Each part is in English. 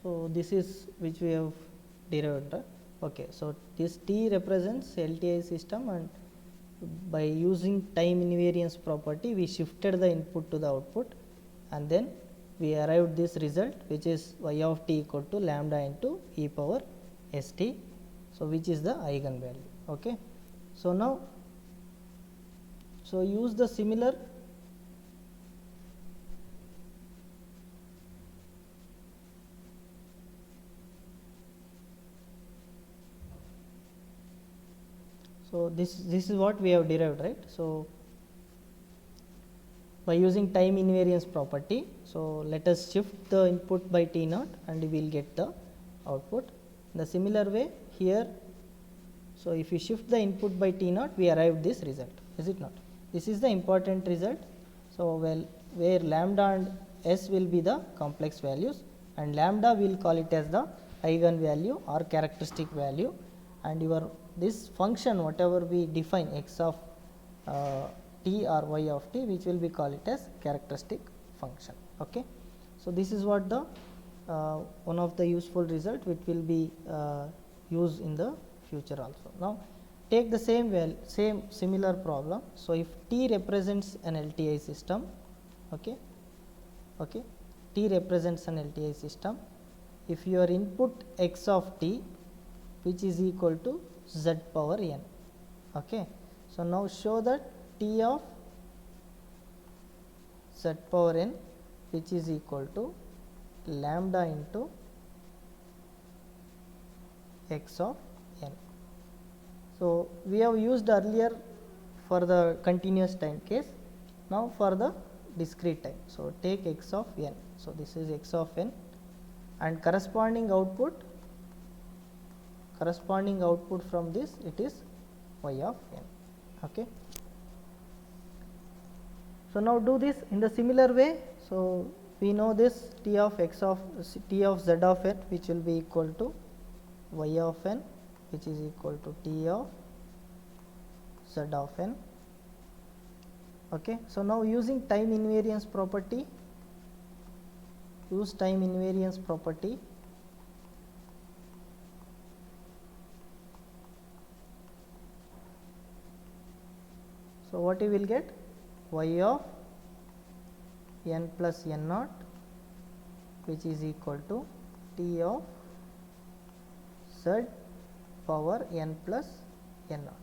So this is which we have derived, right? Okay, so this T represents LTI system, and by using time invariance property we shifted the input to the output, and then we arrived this result, which is y of t equal to lambda into e power st, so which is the eigenvalue. Okay. So now, so use the similar so this is what we have derived, right? So by using time invariance property, so let us shift the input by t naught and we will get the output. In the similar way here, so if you shift the input by t naught, we arrive this result, is it not? This is the important result. So well, where lambda and s will be the complex values, and lambda we will call it as the eigenvalue or characteristic value, and your this function whatever we define x of t or y of t, which will be call it as characteristic function. Okay. So this is what the one of the useful result which will be used in the future also. Now take the same similar problem. So if t represents an LTI system, okay, t represents an LTI system, if your input x of t which is equal to z power n. Okay. So now show that t of z power n which is equal to lambda into x of n. So we have used earlier for the continuous time case, now for the discrete time. So take x of n. So this is x of n, and corresponding output from this, it is y of n. Okay. So now do this in the similar way. So we know this t of z of n which will be equal to y of n which is equal to t of z of n. Okay. So now using time invariance property, use time invariance property. So what you will get? Y of n plus n naught which is equal to t of z power n plus n naught.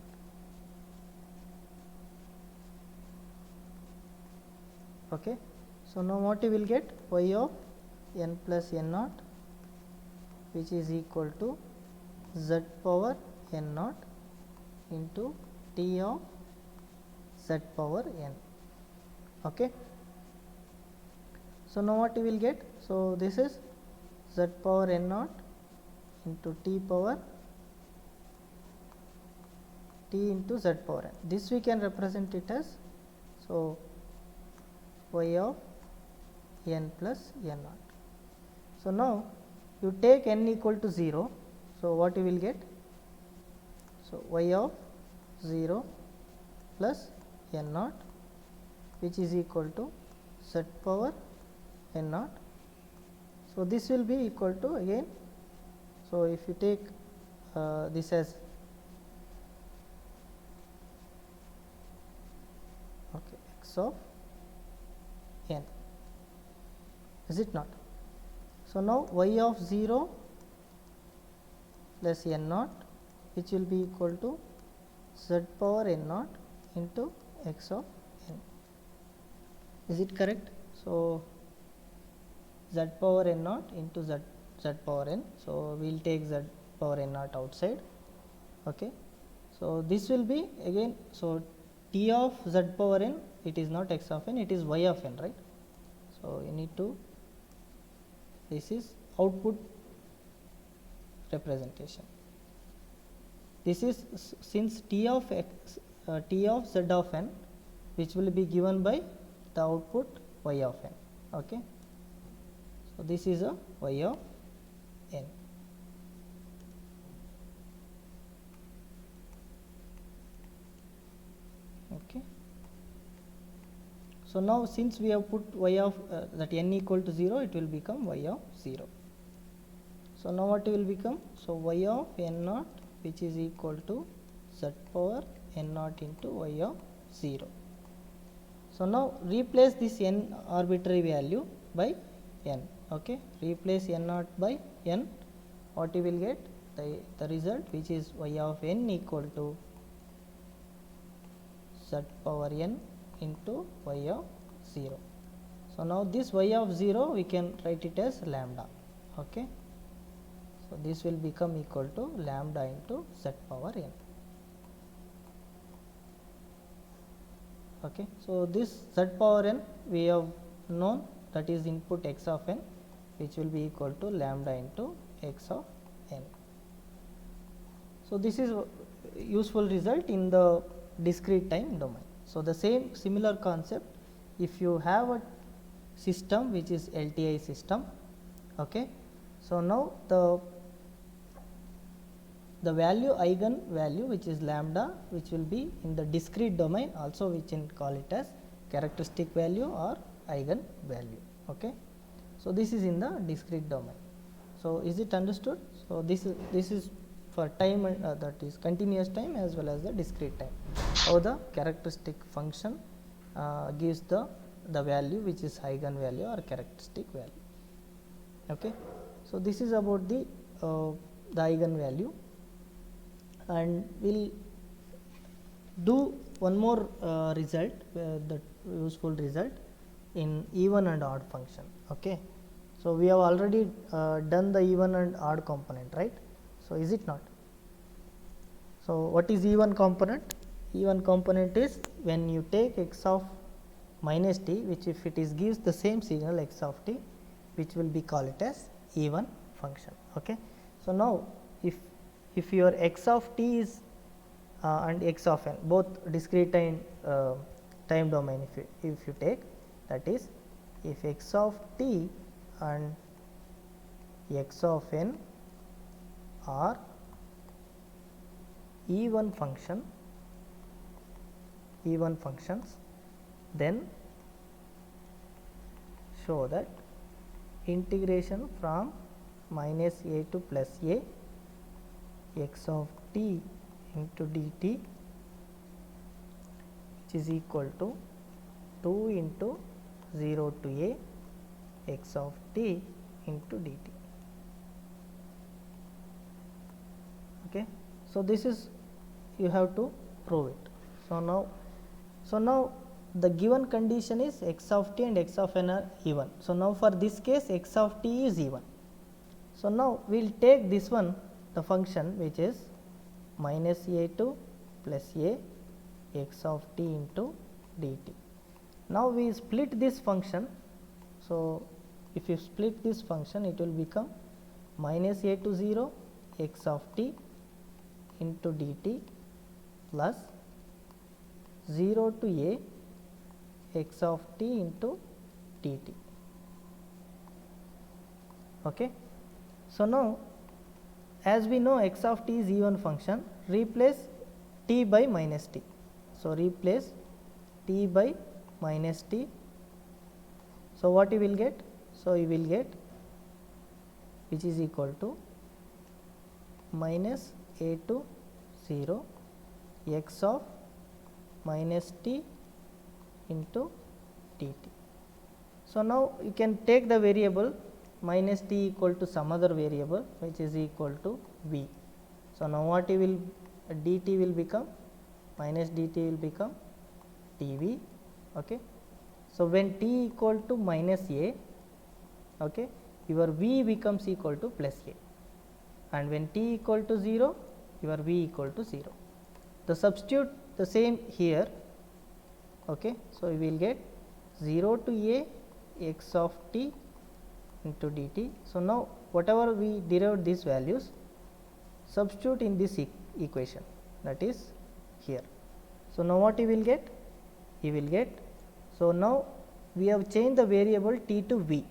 Okay. So now what you will get? Y of n plus n naught which is equal to z power n naught into t of z power n. Okay. So now what you will get? So this is z power n naught into t power t into z power n. This we can represent it as, so y of n plus n naught. So now you take n equal to 0. So what you will get? So y of 0 plus n naught which is equal to z power n naught. So this will be equal to again, so if you take this as okay x of n, is it not? So now y of 0 plus n naught which will be equal to z power n naught into x of n. Is it correct? So z power n naught into z power n. So we will take z power n naught outside. Okay. So this will be again, so t of z power n, it is not x of n, it is y of n, right? So you need to, this is output representation. This is since t of x, t of z of n which will be given by the output y of n. Okay. So this is a y of n. Okay. So now since we have put y of that n equal to 0, it will become y of 0. So now what will become? So y of n naught, which is equal to z power n naught into y of 0. So now replace this n arbitrary value by n. Okay, replace n naught by n. What you will get? The result, which is y of n equal to z power n into y of 0. So now this y of 0 we can write it as lambda. Okay, so this will become equal to lambda into z power n. Okay, so this z power n we have known, that is input x of n, which will be equal to lambda into x of n. So this is useful result in the discrete time domain. So the similar concept, if you have a system which is LTI system. Okay, so now the value, eigen value, which is lambda, which will be in the discrete domain, also we can call it as characteristic value or eigen value. Okay, so this is in the discrete domain. So is it understood? So this is for time, that is continuous time as well as the discrete time, how the characteristic function gives the value which is eigen value or characteristic value. Okay, so this is about the eigen value, and we'll do one more result, the useful result in even and odd function. Okay, so we have already done the even and odd component, right? So is it not? So what is even component? Even component is when you take x of minus t, which if it is gives the same signal x of t, which will be call it as even function. Okay, so now if your x of t is and x of n both discrete time domain, if you take, that is if x of t and x of n are even functions, then show that integration from minus a to plus a x of t into dt, which is equal to 2 into 0 to a x of t into dt. Okay, so this is, you have to prove it. So now the given condition is x of t and x of n are even. So now for this case x of t is even. So now we will take this one, the function which is minus a to plus a x of t into dt. Now we split this function. So if you split this function, it will become minus a to 0 x of t into dt plus 0 to a x of t into dt. Okay, so now as we know x of t is even function, replace t by minus t. So replace t by minus t. So what you will get? So you will get, which is equal to minus a to 0 x of minus t into dt. So now you can take the variable minus t equal to some other variable which is equal to v. So now what you will, dt will become, minus dt will become dv. Okay, so when t equal to minus a, okay, your v becomes equal to plus a, and when t equal to 0, your v equal to 0. The substitute the same here. Okay, so we will get 0 to a x of t into dt. So now whatever we derived these values, substitute in this equation, that is here. So now what you will get? You will get, so now we have changed the variable t to v,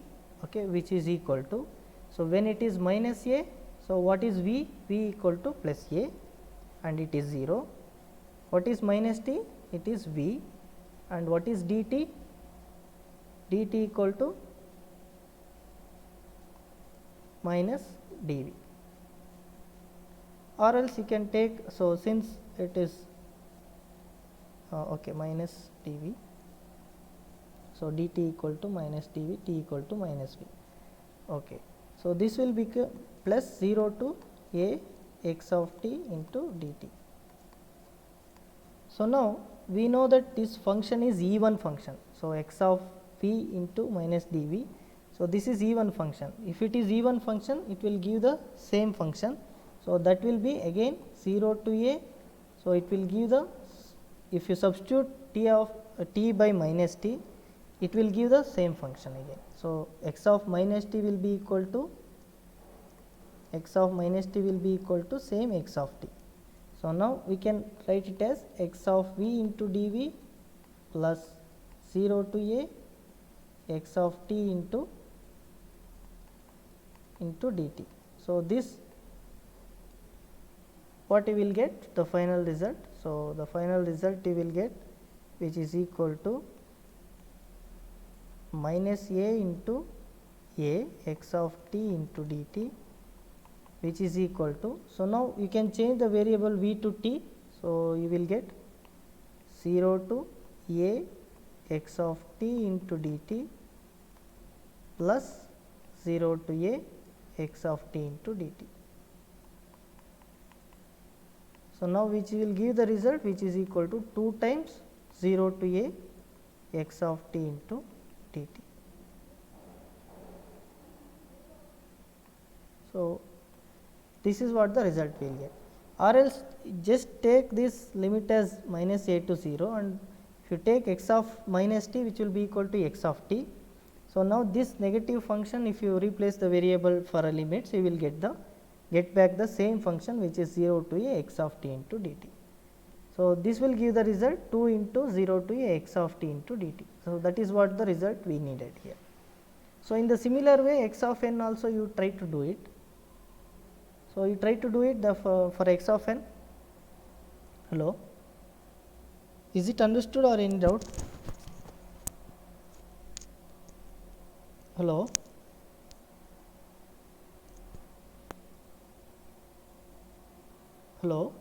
okay, which is equal to, so when it is minus a, so what is v? V equal to plus a and it is 0. What is minus t? It is v. And what is dt? Dt equal to minus dv, or else you can take, so since it is okay, minus dv, so dt equal to minus dv, t equal to minus v. Okay, so this will become plus 0 to a x of t into dt. So now we know that this function is even function, so x of v into minus dv. So this is even function. If it is even function, it will give the same function. So that will be again 0 to a. So it will give the, if you substitute t of t by minus t, it will give the same function again. So x of minus t will be equal to, x of minus t will be equal to same x of t. So now we can write it as x of v into dv plus 0 to a x of t into dt. So this, what you will get, the final result. So the final result you will get, which is equal to minus a into a x of t into dt, which is equal to, so now you can change the variable v to t. So you will get 0 to a x of t into dt plus 0 to a x of t into dt. So now which will give the result, which is equal to 2 times 0 to a x of t into dt. So this is what the result we will get, or else just take this limit as minus a to 0, and if you take x of minus t, which will be equal to x of t. So now this negative function, if you replace the variable for a limit, so you will get back the same function, which is 0 to a x of t into dt. So this will give the result 2 into 0 to a x of t into dt. So that is what the result we needed here. So in the similar way, x of n also you try to do it. So you try to do it for x of n. Hello, is it understood or any doubt? Hello, hello,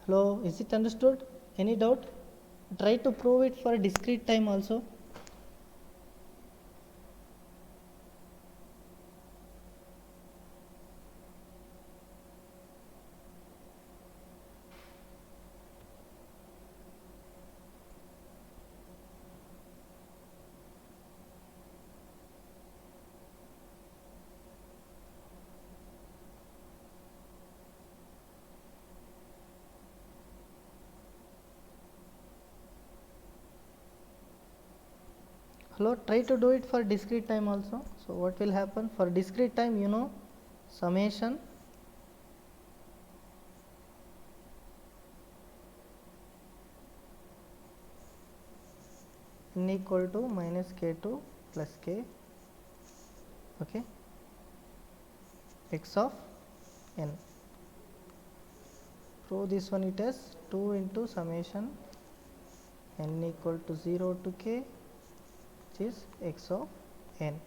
hello, is it understood? Any doubt? Try to prove it for a discrete time also. Hello, try to do it for discrete time also. So what will happen for discrete time, you know, summation n equal to minus k2 plus k, okay, x of n. Prove this one, it as 2 into summation n equal to 0 to k, which is x of n.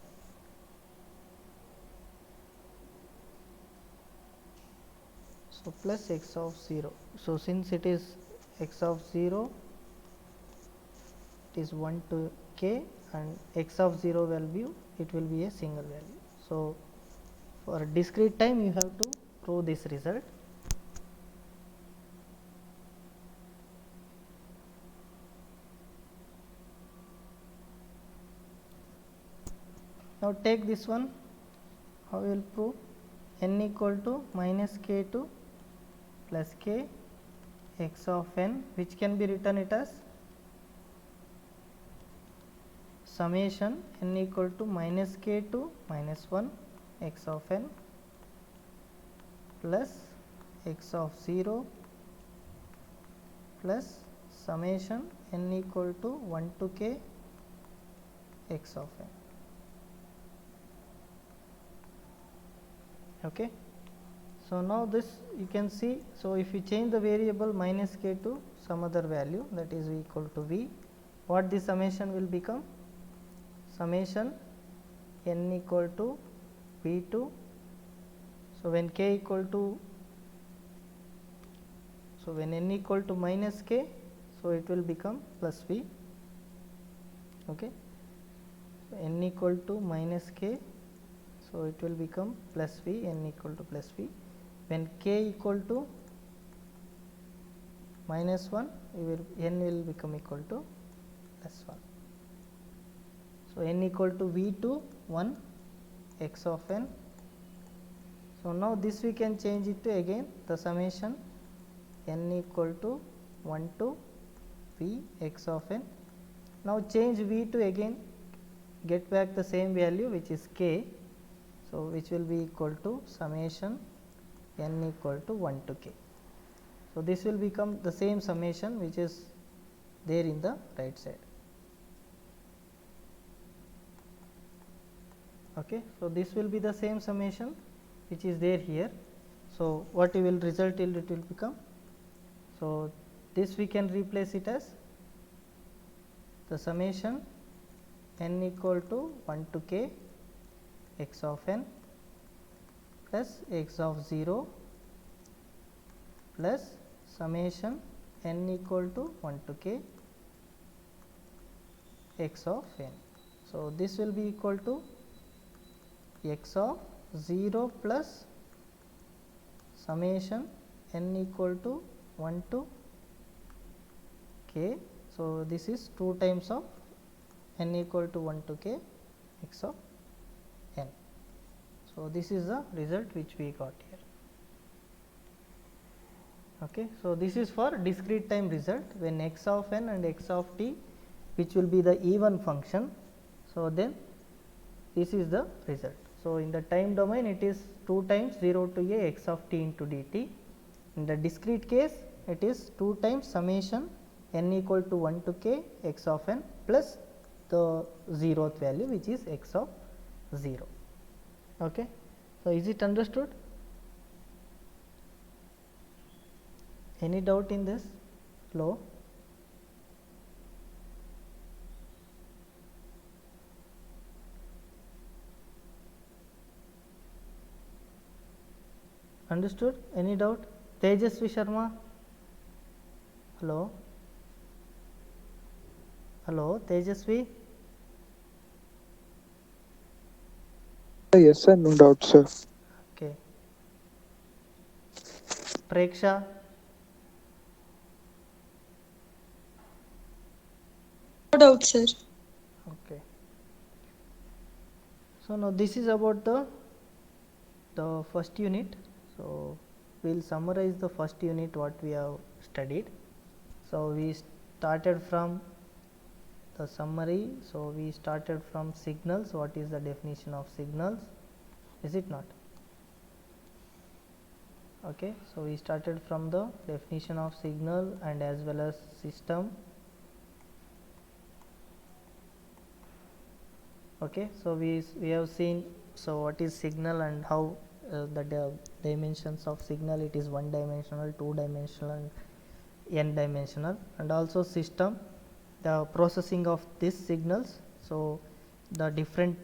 So plus x of 0. So since it is x of 0, it is 1 to k, and x of 0 value, it will be a single value. So for discrete time you have to prove this result. Now take this one, how we will prove? N equal to minus k2 plus k x of n, which can be written it as summation n equal to minus k2 minus 1 x of n plus x of 0 plus summation n equal to 1 to k x of n. Okay. So now this you can see, so if you change the variable minus k to some other value, that is equal to v, what this summation will become? Summation n equal to V2. So, when k equal to, so when n equal to minus k, so it will become plus V. Okay. So, n equal to minus k, so it will become plus V, n equal to plus V. When k equal to minus 1, n will become equal to plus 1. So, n equal to V2 1 x of n. So, now this we can change it to again the summation n equal to 1 to V x of n. Now, change V to again get back the same value which is k. So, which will be equal to summation n equal to 1 to k. So, this will become the same summation which is there in the right side. Okay. So, this will be the same summation which is there here. So, what will result it will become? So, this we can replace it as the summation n equal to 1 to k x of n plus x of 0 plus summation n equal to 1 to k x of n. So, this will be equal to x of 0 plus summation n equal to 1 to k. So, this is 2 times of n equal to 1 to k x of n. So, this is the result which we got here. Okay. So, this is for discrete time result when x of n and x of t which will be the even function. So, then this is the result. So, in the time domain it is 2 times 0 to a x of t into dt. In the discrete case it is 2 times summation n equal to 1 to k x of n plus the 0th value which is x of 0. Okay. So, is it understood? Any doubt in this flow? Understood? Any doubt? Tejasvi Sharma? Hello? Hello, Tejasvi? Yes, sir. No doubt, sir. Okay. Preksha? No doubt, sir. Okay. So, now this is about the first unit. So, we will summarize the first unit what we have studied. So, we started from the summary. So, we started from signals. What is the definition of signals? Is it not? Okay. So, we started from the definition of signal and as well as system. Okay. So, we have seen so what is signal and how the dimensions of signal, it is 1 dimensional, 2 dimensional and n dimensional, and also system, the processing of these signals. So, the different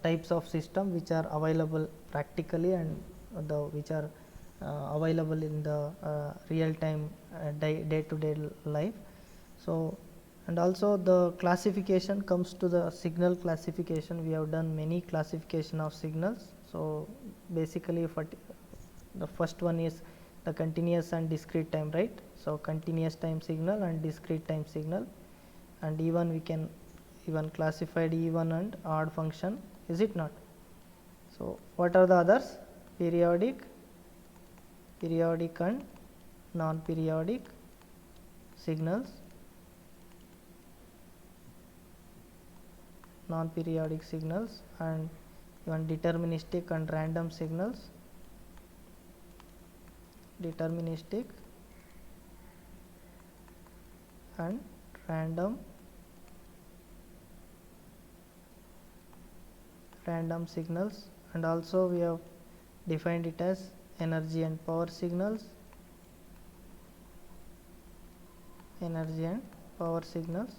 types of system which are available practically and the which are available in the real time day to day life. So, and also the classification comes to the signal classification. We have done many classification of signals. So, basically the first one is the continuous and discrete time, right. So, continuous time signal and discrete time signal, and even we can even classified even and odd function, is it not. So, what are the others? Periodic and non-periodic signals, non-periodic signals, and even deterministic and random signals, deterministic and random signals, and also we have defined it as energy and power signals, energy and power signals.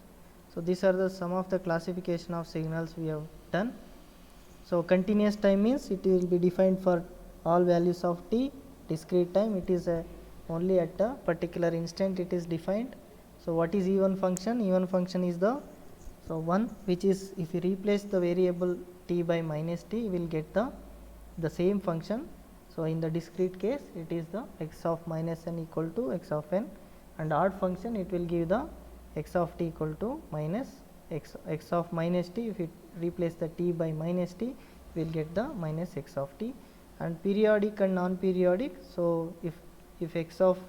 So these are the some of the classification of signals we have done. So continuous time means it will be defined for all values of t. Discrete time, it is only at a particular instant it is defined. So what is even function? Even function is the one which is, if you replace the variable t by minus t, you will get the same function. So in the discrete case, it is the x of minus n equal to x of n, and odd function it will give the x of t equal to minus x of minus t. If it replace the t by minus t, we will get the minus x of t. And periodic and non-periodic, so if x of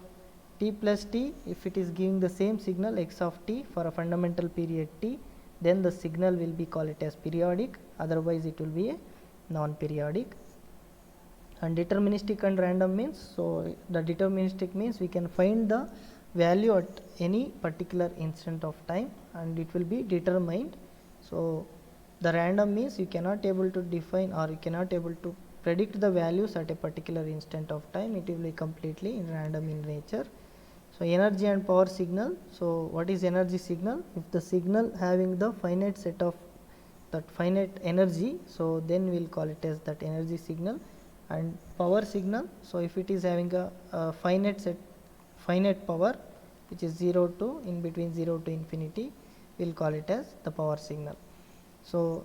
t plus t, if it is giving the same signal x of t for a fundamental period t, then the signal will be called it as periodic, otherwise it will be a non-periodic. And deterministic and random means, so the deterministic means we can find the value at any particular instant of time and it will be determined. So the random means you cannot able to define or you cannot able to predict the values at a particular instant of time, it will be completely random in nature. So energy and power signal, so what is energy signal? If the signal having the finite set of that finite energy, so then we will call it as that energy signal. And power signal, so if it is having a finite power which is 0 to in between 0 to infinity, we will call it as the power signal. So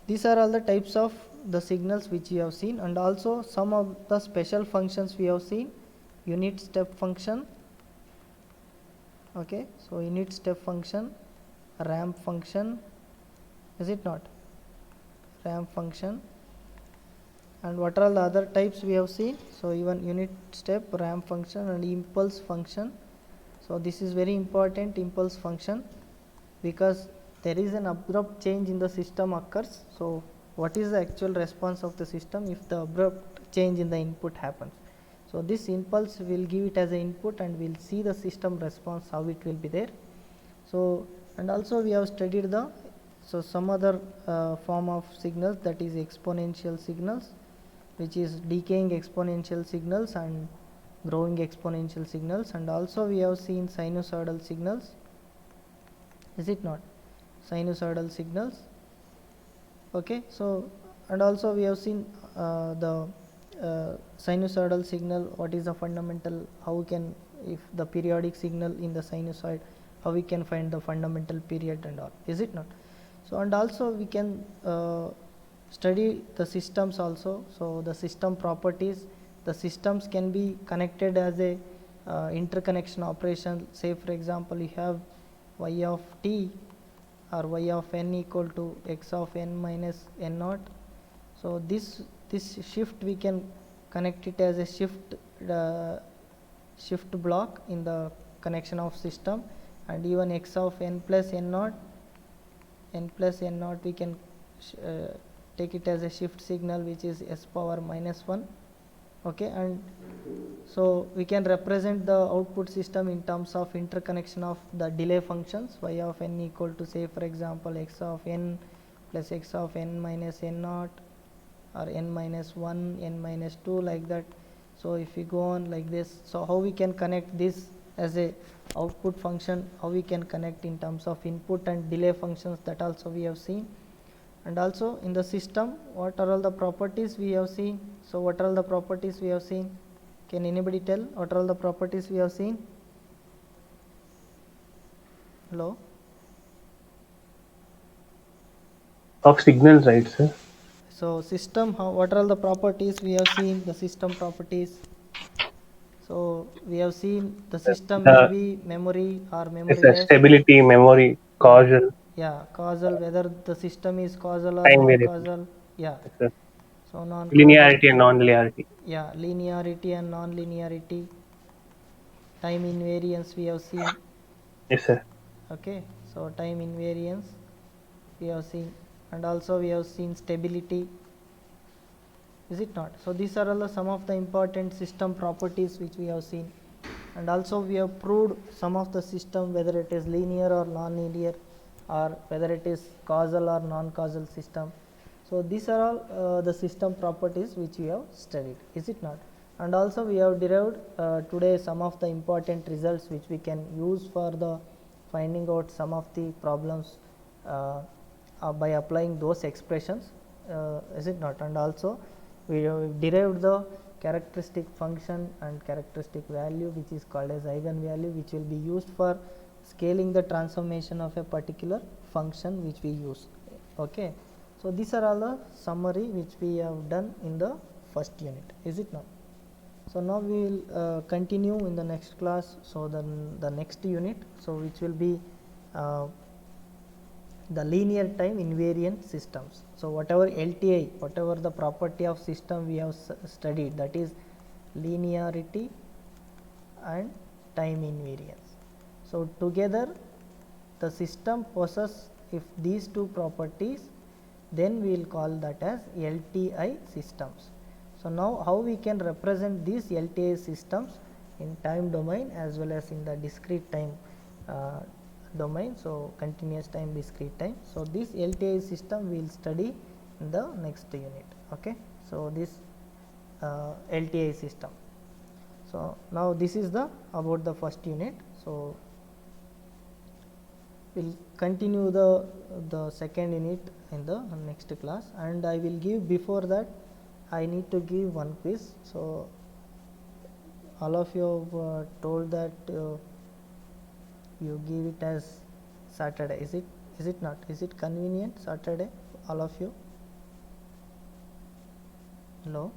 these are all the types of the signals which we have seen, and also some of the special functions we have seen. Unit step function, okay, so unit step function, ramp function, is it not? Ramp function. And what are all the other types we have seen? So even unit step, ramp function and impulse function. So this is very important, impulse function, because there is an abrupt change in the system occurs. So what is the actual response of the system if the abrupt change in the input happens? So this impulse will give it as an input and we will see the system response how it will be there. So and also we have studied the some other form of signals, that is exponential signals, which is decaying exponential signals and growing exponential signals. And also we have seen sinusoidal signals, is it not? Sinusoidal signals, okay. So and also we have seen the sinusoidal signal, what is the fundamental, how we can, if the periodic signal in the sinusoid, how we can find the fundamental period and all, is it not? So and also we can study the systems also. So the system properties, the systems can be connected as a interconnection operation. Say for example, you have y of t or y of n equal to x of n minus n naught. So this shift we can connect it as a shift block in the connection of system. And even x of n plus n naught we can take it as a shift signal, which is s power minus 1, okay. And so we can represent the output system in terms of interconnection of the delay functions. Y of n equal to, say for example, x of n plus x of n minus n naught, or n minus 1, n minus 2, like that. So if we go on like this, so how we can connect this as a output function, how we can connect in terms of input and delay functions, that also we have seen. And also in the system, what are all the properties we have seen? So what are all the properties we have seen? Can anybody tell what are all the properties we have seen? Hello? Of signals, right, sir? So system, what are all the properties we have seen? The system properties. So we have seen the system will be memory or It's a memoryless. stability, memory, Yeah, causal, yeah, causal, whether the system is causal or time variable. non-causal. Yeah, Yes, sir. so non-causal. Linearity and non-linearity. Yeah, linearity and non-linearity. Time invariance we have seen. Yes, sir. Okay, so time invariance we have seen, and also we have seen stability, is it not? So these are all some of the important system properties which we have seen. And also we have proved some of the system, whether it is linear or non-linear, or whether it is causal or non-causal system. So these are all the system properties which we have studied, is it not? And also we have derived today some of the important results which we can use for the finding out some of the problems by applying those expressions, is it not? And also we derived the characteristic function and characteristic value, which is called as eigenvalue, which will be used for scaling the transformation of a particular function which we use. Okay. So these are all the summary which we have done in the first unit, is it not? So now we will continue in the next class. So then the next unit, so which will be the linear time invariant systems. So whatever LTI, whatever the property of system we have studied, that is linearity and time invariance. So together the system possesses if these two properties, then we will call that as LTI systems. So now how we can represent these LTI systems in time domain as well as in the discrete time domain, so continuous time, discrete time. So this LTI system we will study in the next unit. Okay. So this LTI system. So now this is the about the first unit. So we will continue the second unit in the next class, and I will give, before that I need to give one quiz. So all of you have told that you give it as Saturday, is it not? Is it convenient Saturday, all of you? Hello.